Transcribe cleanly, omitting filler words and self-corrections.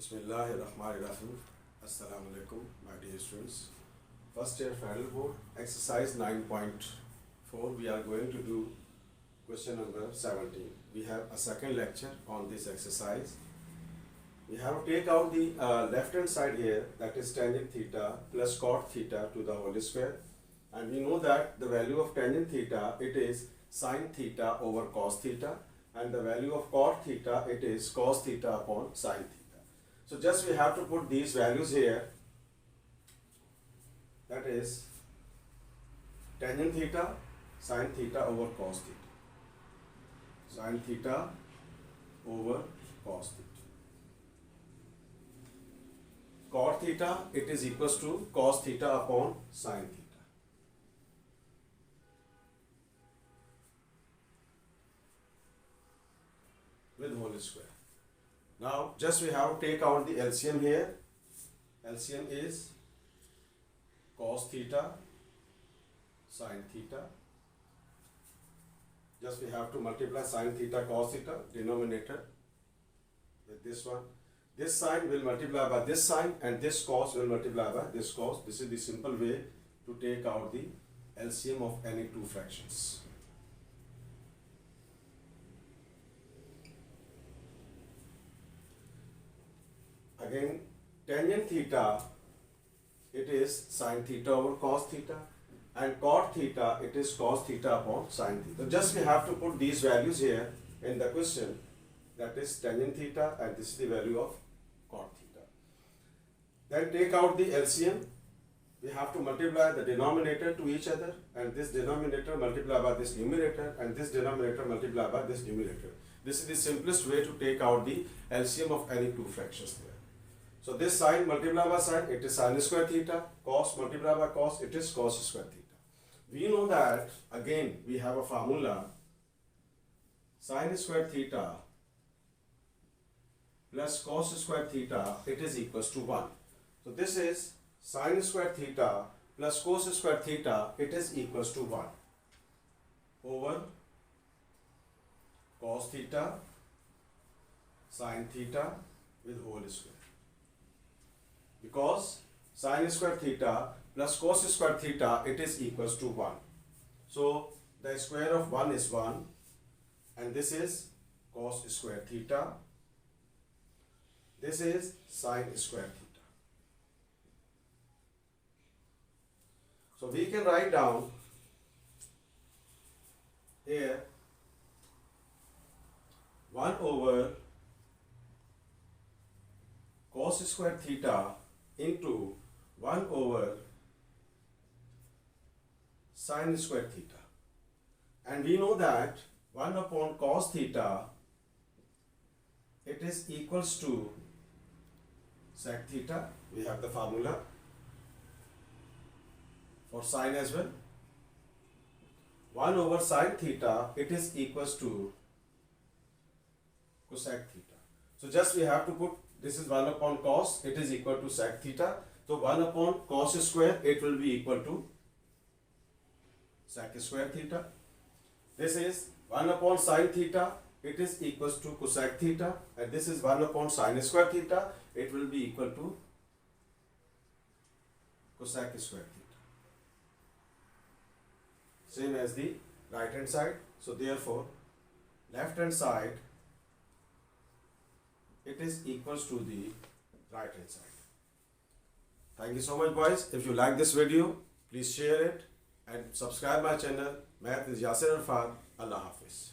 Bismillahirrahmanirrahim. Assalamu alaikum, my dear students. First year final board, exercise 9.4. We are going to do question number 17. We have a second lecture on this exercise. We have to take out the left hand side here, that is tangent theta plus cot theta to the whole square. And we know that the value of tangent theta, it is sine theta over cos theta, and the value of cot theta, it is cos theta upon sine theta. So just we have to put these values here, that is tangent theta, sine theta over cos theta, sine theta over cos theta. Cot theta, it is equals to cos theta upon sine theta. With whole square. Now just we have to take out the LCM here. LCM is cos theta, sine theta. Just we have to multiply sine theta cos theta, denominator with this one. This sine will multiply by this sine, and this cos will multiply by this cos. This is the simple way to take out the LCM of any two fractions. Again, tangent theta, it is sine theta over cos theta, and cot theta, it is cos theta upon sine theta. Just we have to put these values here in the question, that is tangent theta, and this is the value of cot theta. Then take out the LCM. We have to multiply the denominator to each other, and this denominator multiply by this numerator, and this denominator multiply by this numerator. This is the simplest way to take out the LCM of any two fractions there. So this sine multiplied by sine, it is sine square theta. Cos multiplied by cos, it is cos square theta. We know that, again, we have a formula, sine square theta plus cos square theta, it is equals to 1. So this is sine square theta plus cos square theta, it is equals to 1 over cos theta sine theta with whole square. Because sine square theta plus cos square theta, it is equals to 1. So the square of 1 is 1, and this is cos square theta. This is sine square theta. So we can write down here 1 over cos square theta into 1 over sine square theta. And we know that 1 upon cos theta, it is equals to sec theta. We have the formula for sine as well. 1 over sine theta, it is equals to cosec theta. So just we have to put, this is 1 upon cos, it is equal to sec theta. So 1 upon cos square, it will be equal to sec square theta. This is 1 upon sine theta, it is equals to cosec theta. And this is 1 upon sine square theta, it will be equal to cosec square theta. Same as the right hand side. So therefore, left hand side, it is equals to the right hand side. Thank you so much, boys. If you like this video, please share it and subscribe my channel. Math is Yasir Irfan. Allah Hafiz.